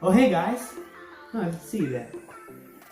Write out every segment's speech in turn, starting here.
Oh, hey guys. Oh, I didn't see you there.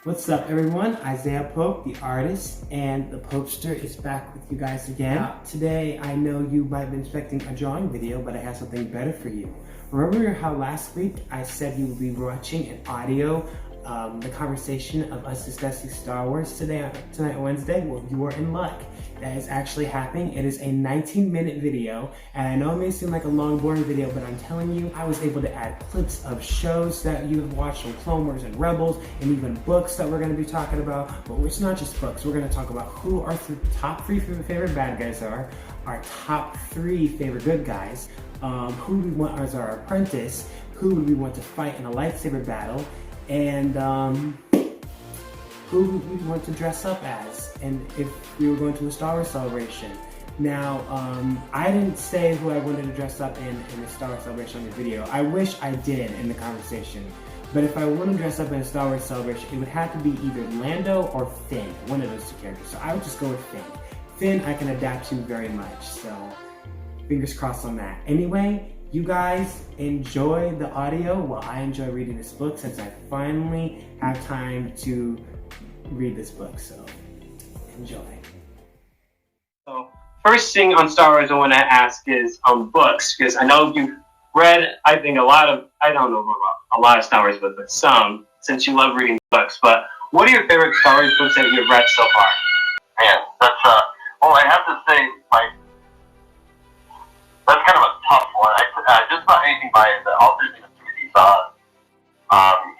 What's up, everyone? Isaiah Pope, the artist, and the Popester is back with you guys again. Today, I know you might have been expecting a drawing video, but I have something better for you. Remember how last week I said you would be watching an audio, the conversation of us discussing Star Wars tonight, Wednesday? Well, you are in luck. That is actually happening. It is a 19-minute video, and I know it may seem like a long, boring video, but I'm telling you, I was able to add clips of shows that you have watched from Clone Wars and Rebels, and even books that we're going to be talking about. But it's not just books. We're going to talk about who our top three favorite bad guys are, our top three favorite good guys, who we want as our apprentice, who we want to fight in a lightsaber battle, and who we want to dress up as, and if we were going to a Star Wars celebration. Now, I didn't say who I wanted to dress up in the Star Wars celebration on the video. I wish I did in the conversation. But if I want to dress up in a Star Wars celebration, it would have to be either Lando or Finn, one of those two characters. So I would just go with Finn. Finn I can adapt to very much, so fingers crossed on that. Anyway, you guys enjoy the audio while I enjoy reading this book, since I finally have time to read this book, so enjoy. So first thing on Star Wars I want to ask is books, because I know you've read, I think, I don't know about a lot of Star Wars books, but some, since you love reading books. But what are your favorite Star Wars books that you've read so far? Man, that's well, I have to say, that's kind of a tough one. Just about anything by the author, Timothy Zahn.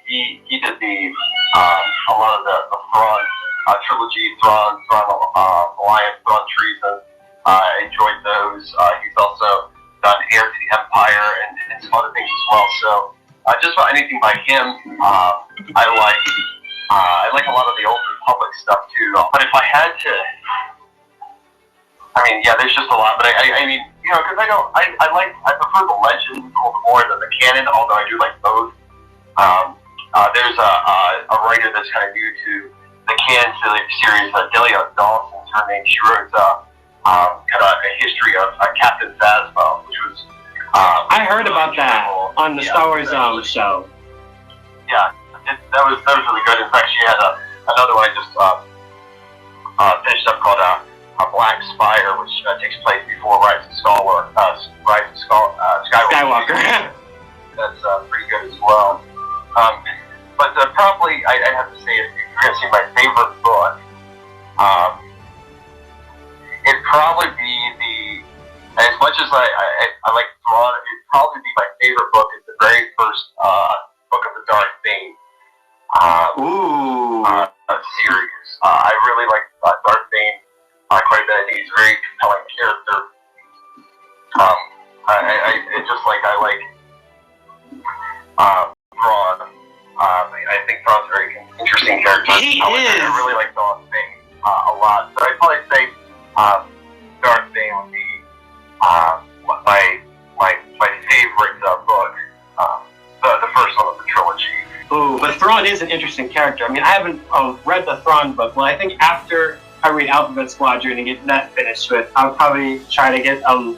He did a lot of the Thrawn trilogy, Thrawn Alliance, Thrawn Treason. I enjoyed those. He's also done Heir to the Empire and some other things as well. So just about anything by him, I like a lot of the Old Republic stuff too. But if I had to, I mean, yeah, there's just a lot. But I mean, you know, because I prefer the Legends a little more than the canon, although I do like both. There's a writer that's kind of new to the canon series, Delia Dawson, her name. She wrote kind of a history of Captain Phasma, which was I heard about that on the Star Wars show. Yeah, that was really good. In fact, she had another one I just finished up called Black Spire, which takes place before Rise of Skywalker. That's pretty good as well. But probably I have to say, if you're going to see my favorite book, it'd probably be as much as I like Thrawn, it'd probably be my favorite book. It's the very first book of the Darth Bane series. I really like Darth Bane quite a bit. I think he's a very compelling character. I like Thrawn. I think Thrawn's a very interesting character. He is. I really like Darth Bane a lot. So I'd probably say Darth Bane would be my favorite book. The first one of the trilogy. Ooh, but Thrawn is an interesting character. I mean, I haven't read the Thrawn book. Well, I think after I read Alphabet Squadron and get that finished with, I'll probably try to get the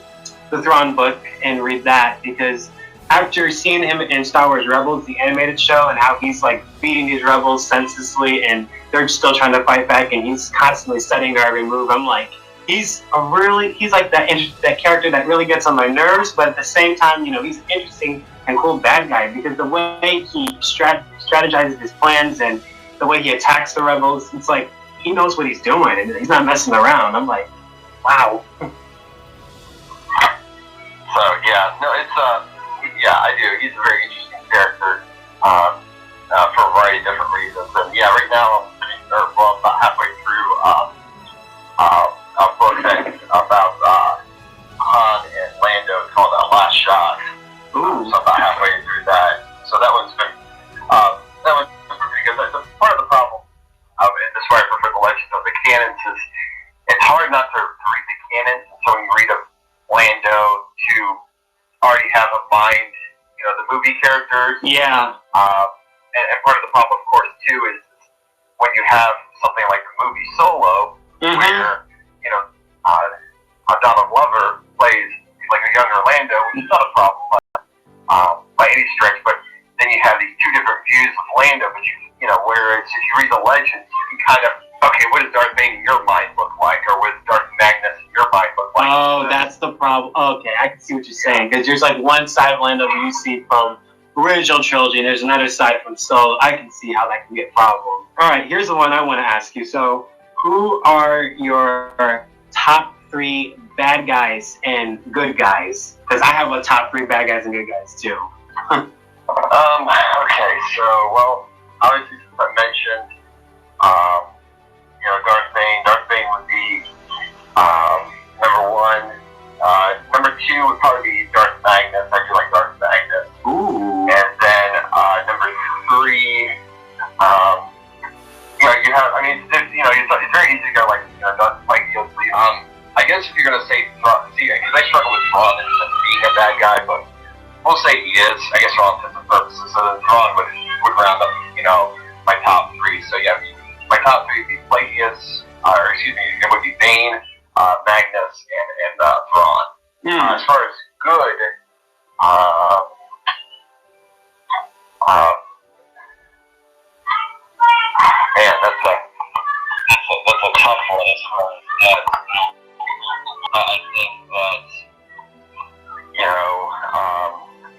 Thrawn book and read that, because after seeing him in Star Wars Rebels, the animated show, and how he's like beating these rebels senselessly and they're still trying to fight back and he's constantly studying their every move, I'm like, he's like that character that really gets on my nerves, but at the same time, you know, he's an interesting and cool bad guy, because the way he strategizes his plans and the way he attacks the rebels, it's like he knows what he's doing and he's not messing around. I'm like, wow. So yeah, no, it's yeah, I do. He's a very interesting character for a variety of different reasons. And yeah, right now I'm about halfway through a book that's about Han and Lando called Last Shot. Ooh. So I'm about halfway through that. So that one's been pretty good. That's part of the problem. And this is why I prefer the Legends of the canons. Is it's hard not to read the canon. So when you read of Lando, to already have in mind, you know, the movie characters. Yeah. And part of the problem, of course, too, is when you have something like the movie Solo, where, you know, Donald Glover plays like a younger Lando, which is not a problem by any stretch, but then you have these two Lando, but whereas if you read the Legends, you can kind of, okay, what does Darth Vader in your mind look like, or what does Darth Magnus in your mind look like? Oh, that's the problem. Okay, I can see what you're saying, because there's like one side of Lando you see from original trilogy, and there's another side from Solo. I can see how that can be a problem. All right, here's the one I want to ask you. So, who are your top 3 bad guys and good guys? Because I have a top 3 bad guys and good guys too. Okay, so, well, obviously, since I mentioned, Darth Bane. Darth Bane would be number 1. Number 2 would probably be Darth Magnus. I do like Darth Magnus. Ooh. And then number 3, you have. I mean, it's very easy to go like I guess if you're gonna say Thrawn, because I struggle with Thrawn as being a bad guy, but we'll say he is. I guess for all intents and purposes. So then Thrawn would round up, my top 3. So yeah, my top 3 would be Plagueis, it would be Bane, Magnus, and Thrawn. As far as good, man, that's a tough one as far as that. I think that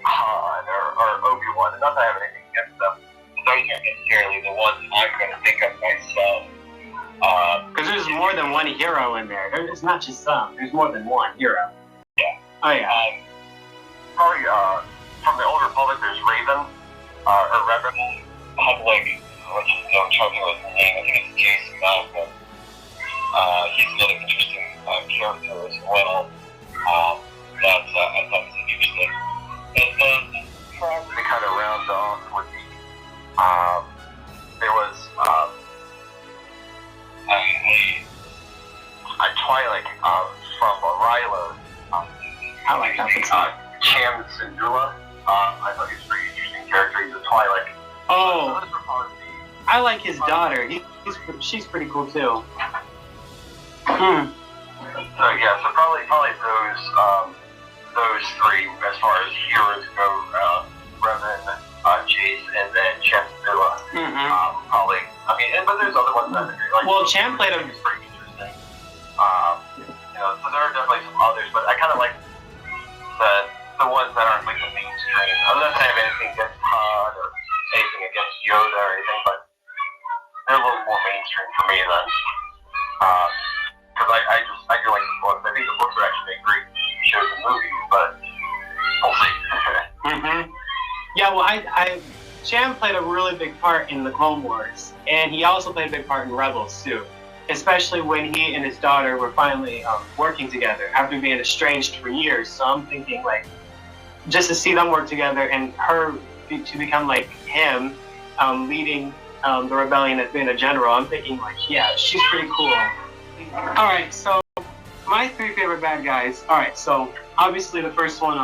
Han or Obi-Wan. Not that I have anything against them. Those aren't necessarily the ones I'm going to think of myself. Because there's more than one hero in there. It's not just some. There's more than one hero. Yeah. Oh yeah. Probably from the Old Republic, there's Raven or Revan. I'm talking about his name. I think it's Jason Malcolm. He's another interesting character as well. That I thought was interesting. And then probably to kind of round off would be there was a Twilight from Rylo. I like that. Cham Syndulla. I thought he was a pretty interesting character. He's a Twilight. Oh, Those were probably I like his daughter. She's pretty cool too. So yeah, so probably those 3 as far as heroes go. Revan, Jace, and then Cham Syndulla. Probably. I mean, but there's other ones that are Well, Cham played a pretty interesting. So there are definitely some others, but I kind of like the ones that aren't like the mainstream. I'm not saying I have anything against Han or anything against Yoda or anything, but they're a little more mainstream for me than because I do like the books. I think the books are actually great shows and movies, but we'll see. Yeah, well, Cham played a really big part in the Clone Wars, and he also played a big part in Rebels too. Especially when he and his daughter were finally working together after being estranged for years. So I'm thinking, like, just to see them work together and her to become like him, leading the rebellion as being a general, I'm thinking, like, yeah, she's pretty cool. All right, so my 3 favorite bad guys. All right, so obviously the first one,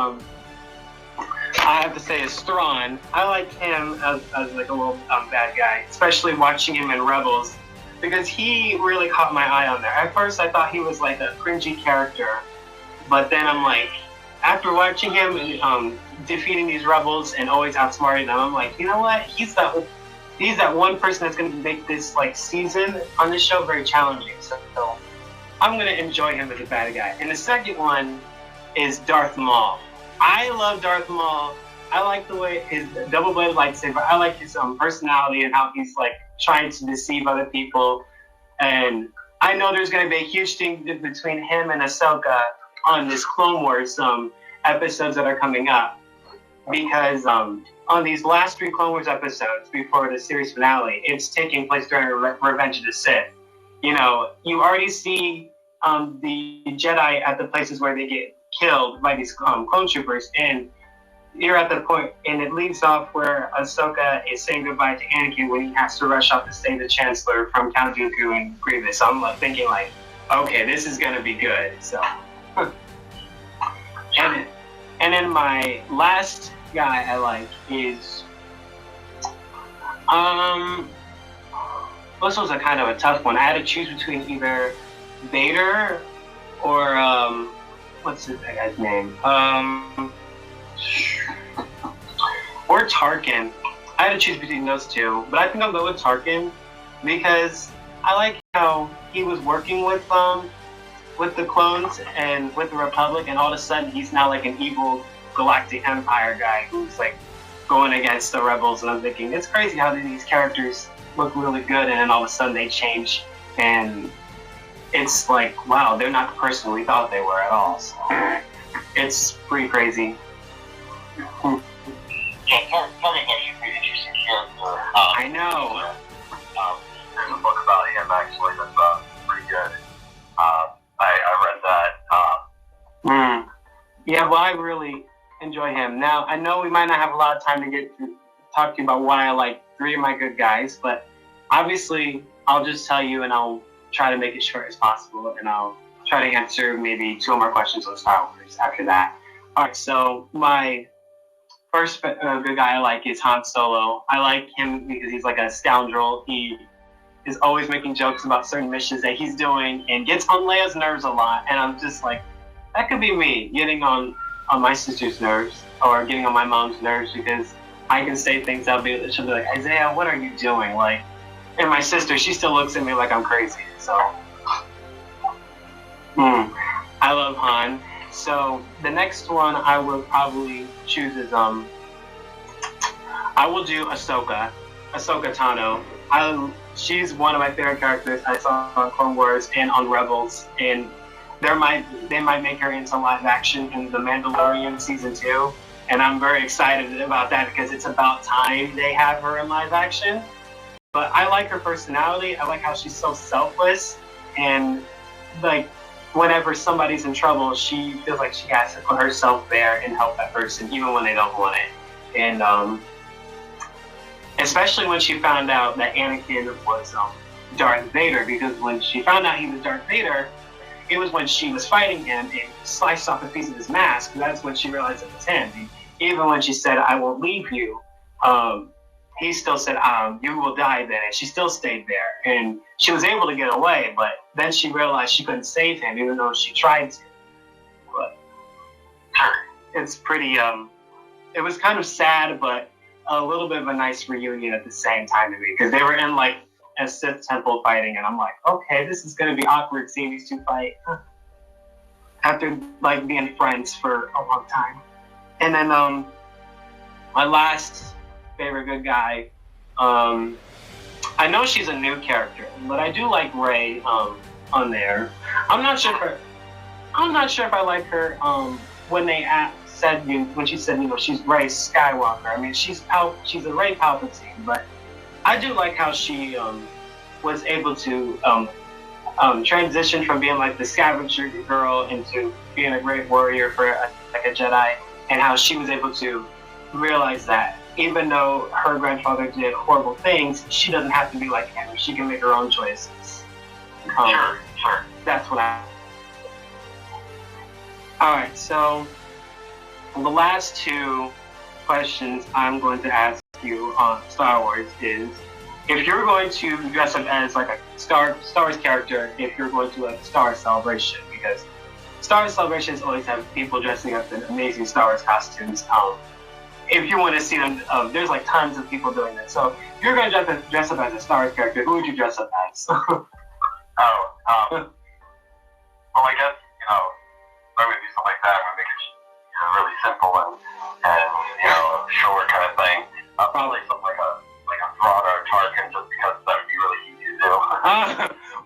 I have to say is Thrawn. I like him as like a little bad guy, especially watching him in Rebels, because he really caught my eye on there. At first, I thought he was like a cringy character, but then I'm like, after watching him defeating these rebels and always outsmarting them, I'm like, you know what? He's that one person that's going to make this like season on this show very challenging. So I'm going to enjoy him as a bad guy. And the second one is Darth Maul. I love Darth Maul. I like the way his double-bladed lightsaber. I like his personality and how he's like trying to deceive other people. And I know there's going to be a huge thing between him and Ahsoka on this Clone Wars episodes that are coming up, because on these last 3 Clone Wars episodes before the series finale, it's taking place during Revenge of the Sith. You already see the Jedi at the places where they get killed by these clone troopers, and you're at the point, and it leaves off where Ahsoka is saying goodbye to Anakin when he has to rush off to save the Chancellor from Count Dooku and Grievous. So I'm like thinking, like, okay, this is gonna be good. So, and then my last guy I like is this was a kind of a tough one. I had to choose between either Vader or what's that guy's name? Or Tarkin. I had to choose between those two, but I think I'll go with Tarkin because I like how he was working with the clones and with the Republic, and all of a sudden he's now like an evil galactic empire guy who's like going against the rebels. And I'm thinking it's crazy how these characters look really good, and then all of a sudden they change, and it's like, wow, they're not the person we thought they were at all. So it's pretty crazy. Yeah, Tarkin's actually a pretty interesting character. I know. There's a book about him actually that's pretty good. I read that. Yeah, well, I really enjoy him. Now, I know we might not have a lot of time to get to talk to you about why I like 3 of my good guys, but obviously, I'll just tell you, and I'll try to make it short as possible, and I'll try to answer maybe 2 more questions on Star Wars after that. All right, so my first good guy I like is Han Solo. I like him because he's like a scoundrel. He is always making jokes about certain missions that he's doing and gets on Leia's nerves a lot. And I'm just like, that could be me getting on my sister's nerves or getting on my mom's nerves because I can say things she'll be like, Isaiah, what are you doing? Like, and my sister, she still looks at me like I'm crazy. So, I love Han. So the next one I will probably choose is I will do Ahsoka Tano. She's one of my favorite characters I saw on Clone Wars and on Rebels, and they might make her into live action in The Mandalorian season 2, and I'm very excited about that because it's about time they have her in live action. But I like her personality. I like how she's so selfless, and like whenever somebody's in trouble, she feels like she has to put herself there and help that person, even when they don't want it. And especially when she found out that Anakin was Darth Vader, because when she found out he was Darth Vader, it was when she was fighting him and sliced off a piece of his mask. That's when she realized it was him. Even when she said, "I won't leave you," he still said, "You will die then." And she still stayed there. And she was able to get away, but then she realized she couldn't save him, even though she tried to. But it's pretty, it was kind of sad, but a little bit of a nice reunion at the same time to me, because they were in like a Sith temple fighting, and I'm like, okay, this is going to be awkward seeing these two fight after like being friends for a long time. And then my last favorite good guy, I know she's a new character, but I do like Rey on there. I'm not sure if I like her when she said she's Rey Skywalker. I mean, she's a Rey Palpatine, but I do like how she was able to transition from being like the scavenger girl into being a great warrior for a Jedi, and how she was able to realize that even though her grandfather did horrible things, she doesn't have to be like him. She can make her own choices. Sure. That's what I... Alright, so the last 2 questions I'm going to ask you on Star Wars is, if you're going to dress up as like a Star Wars character, if you're going to a Star Wars celebration, because Star Wars celebrations always have people dressing up in amazing Star Wars costumes. If you want to see them, there's like tons of people doing that. So if you're going to dress up as a Star Wars character, who would you dress up as? Well, I guess, I'm going to do something like that. I'm going to make it really simple and short kind of thing. Probably something like a Thrawn or a Tarkin, just because that would be really easy to do.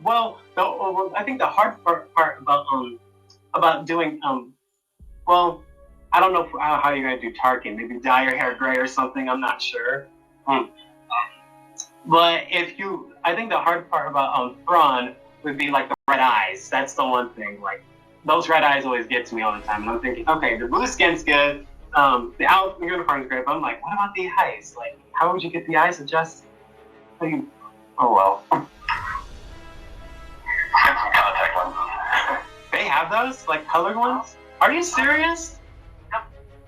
Well, I think the hard part about doing, well, I don't know how you're going to do Tarkin. Maybe dye your hair gray or something. I'm not sure. But I think the hard part about Thrawn would be like the red eyes. That's the one thing. Like, those red eyes always get to me all the time. And I'm thinking, okay, the blue skin's good. The uniform's great. But I'm like, what about the eyes? Like, how would you get the eyes adjusted? Oh well. Get some contact lenses. They have those? Like colored ones? Are you serious?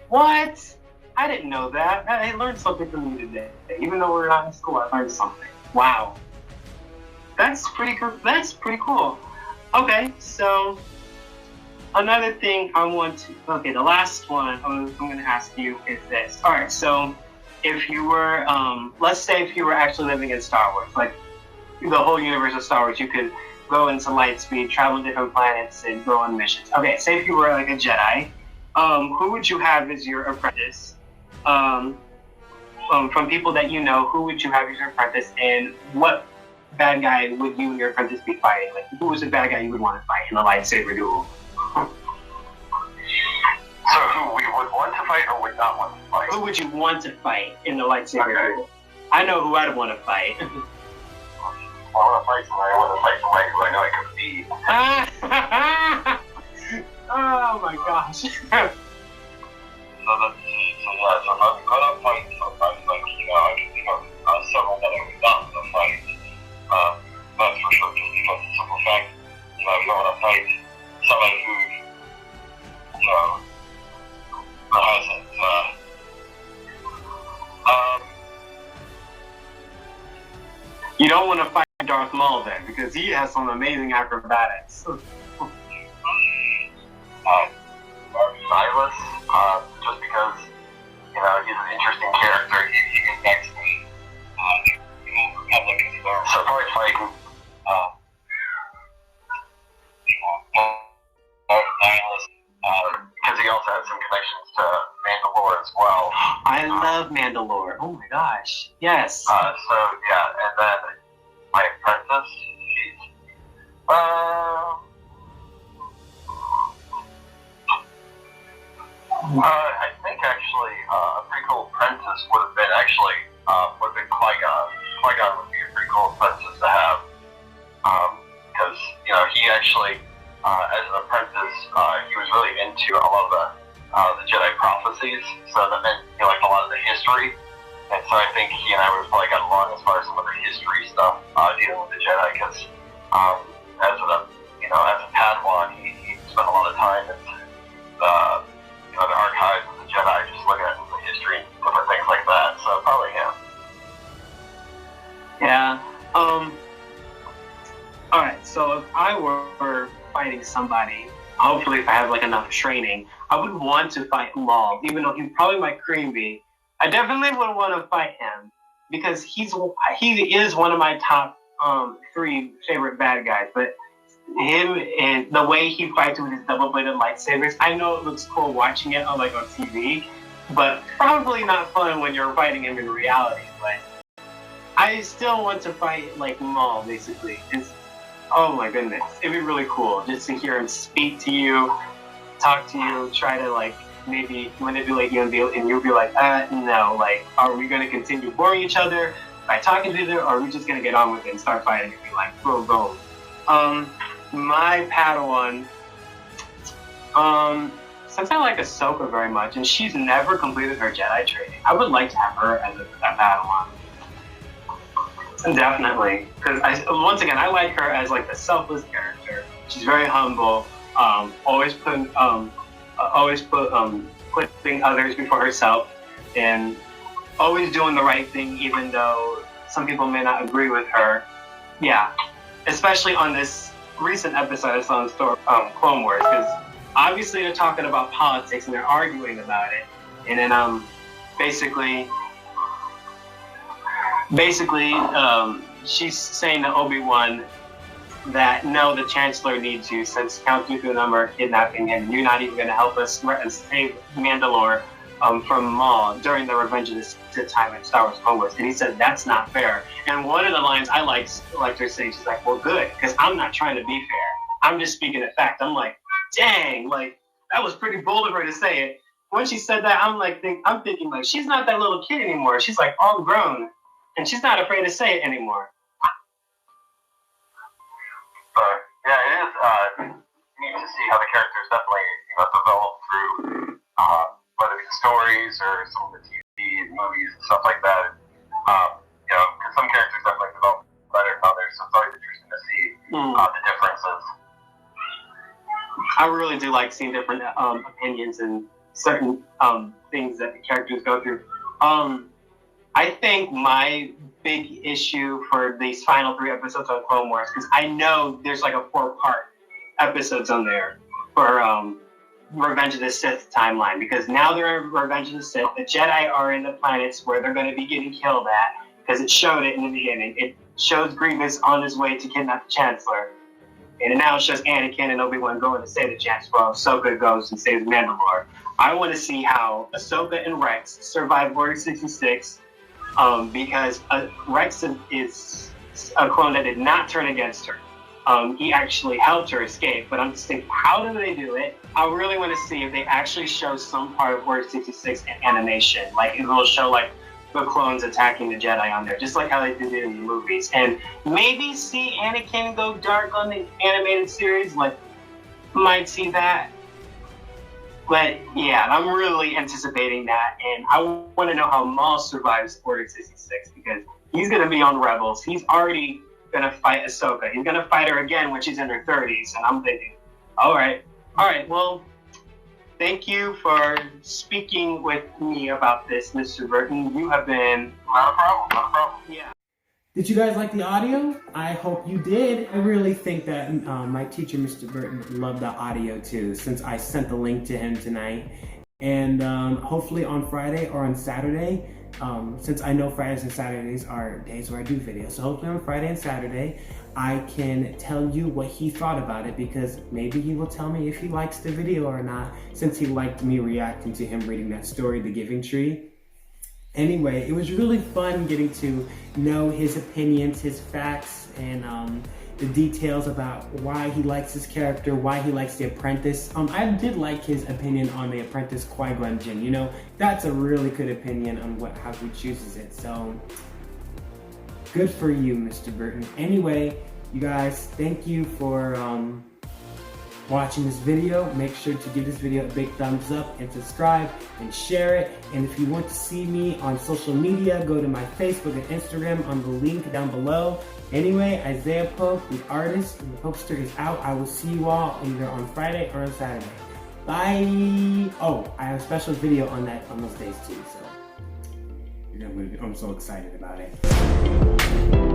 What? I didn't know that. I learned something from you today. Even though we're not in school, I learned something. Wow. That's pretty cool. Okay, so another thing the last one I'm going to ask you is this. All right, so if you were, let's say if you were actually living in Star Wars, like the whole universe of Star Wars, you could go into Lightspeed, travel to different planets, and go on missions. Okay, say if you were like a Jedi, who would you have as your apprentice? From people that you know, who would you have as your apprentice, and what bad guy would you and your apprentice be fighting? Like, who was the bad guy you would want to fight in a lightsaber duel? So who we would want to fight or would not want to fight? Who would you want to fight in the lightsaber duel? I know who I'd want to fight. I want to fight somebody. I want to fight somebody who I know I could beat. Oh my gosh. So if I'm gonna fight somebody, like, I can think of several that I would not want to fight. That's for sure, just because of the simple fact, you don't want to fight somebody who, hasn't, You don't want to fight Darth Maul then, because he has some amazing acrobatics. Silas, just because, he's an interesting character. He connects me. So probably fighting, Silas, because he also has some connections to Mandalore as well. I love Mandalore. Oh my gosh. Yes. So yeah, and then my apprentice, she's, I think actually a pretty cool apprentice would have been Qui-Gon. Qui-Gon would be a pretty cool apprentice to have, because he actually, as an apprentice, he was really into a lot of the Jedi prophecies. So that meant he liked a lot of the history, and so I think he and I would have probably got along as far as some of the history stuff dealing with the Jedi. Because as a Padawan, he spent a lot of time in the archives of the Jedi, just looking at the history and different things like that. So probably him. Yeah. Alright, so if I were fighting somebody, hopefully if I have like enough training, I would want to fight Maul, even though he probably might cream me. I definitely would want to fight him because he is one of my top 3 favorite bad guys. But him and the way he fights with his double-bladed lightsabers, I know it looks cool watching it on TV, but probably not fun when you're fighting him in reality. But I still want to fight like Maul, basically. Oh my goodness, it'd be really cool just to hear him speak to you, talk to you, try to maybe manipulate you and you'll be like, no, are we gonna continue boring each other by talking to each other, or are we just gonna get on with it and start fighting and be like, boom, boom. My Padawan, since I like Ahsoka very much, and she's never completed her Jedi training, I would like to have her as a Padawan. Definitely, because once again, I like her as the selfless character. She's very humble, always putting others before herself, and always doing the right thing, even though some people may not agree with her. Yeah, especially on this recent episode I saw in Clone Wars, because obviously they're talking about politics and they're arguing about it, and then basically, she's saying to Obi-Wan that no, the Chancellor needs you, since Count Dooku and them are kidnapping him. You're not even going to help us save Mandalore from Maul during the Revenge of the Sith time in Star Wars Clone Wars. And he said, that's not fair. And one of the lines I liked her saying, she's like, well, good, because I'm not trying to be fair. I'm just speaking of fact. I'm like, dang, that was pretty bold of her to say it. When she said that, I'm thinking, she's not that little kid anymore. She's all grown, and she's not afraid to say it anymore. Yeah, it is neat to see how the characters definitely develop through whether it's stories or some of the TV and movies and stuff like that. Because some characters definitely develop better than others, so it's always interesting to see the differences. I really do like seeing different opinions and certain things that the characters go through. I think my big issue for these final 3 episodes of Clone Wars, because I know there's 4-part episodes on there for Revenge of the Sith timeline, because now they're in Revenge of the Sith. The Jedi are in the planets where they're going to be getting killed at, because it showed it in the beginning. It shows Grievous on his way to kidnap the Chancellor. And it now shows Anakin and Obi-Wan going to save the Chancellor while Ahsoka goes and saves Mandalore. I want to see how Ahsoka and Rex survive Order 66, because Rex is a clone that did not turn against her. He actually helped her escape, but I'm just thinking, how do they do it? I really want to see if they actually show some part of Order 66 in animation. Like, it will show, like, the clones attacking the Jedi on there, just like how they did it in the movies. And maybe see Anakin go dark on the animated series, like, might see that. But, yeah, I'm really anticipating that, and I want to know how Maul survives Order 66, because he's going to be on Rebels. He's already going to fight Ahsoka. He's going to fight her again when she's in her 30s, and I'm thinking, all right, well, thank you for speaking with me about this, Mr. Burton. You have been... Not a problem. Yeah. Did you guys like the audio? I hope you did. I really think that my teacher, Mr. Burton, loved the audio too, since I sent the link to him tonight. And hopefully on Friday or on Saturday, since I know Fridays and Saturdays are days where I do videos, so hopefully on Friday and Saturday, I can tell you what he thought about it, because maybe he will tell me if he likes the video or not, since he liked me reacting to him reading that story, The Giving Tree. Anyway, it was really fun getting to know his opinions, his facts, and the details about why he likes his character, why he likes The Apprentice. I did like his opinion on The Apprentice Qui-Gon Jinn. You know, that's a really good opinion on how he chooses it. So, good for you, Mr. Burton. Anyway, you guys, thank you for watching this video. Make sure to give this video a big thumbs up and subscribe and share it. And if you want to see me on social media, go to my Facebook and Instagram on the link down below. Anyway, Isaiah Pope, the artist, and the Popester is out. I will see you all either on Friday or on Saturday. Bye. Oh, I have a special video on those days too. So I'm so excited about it.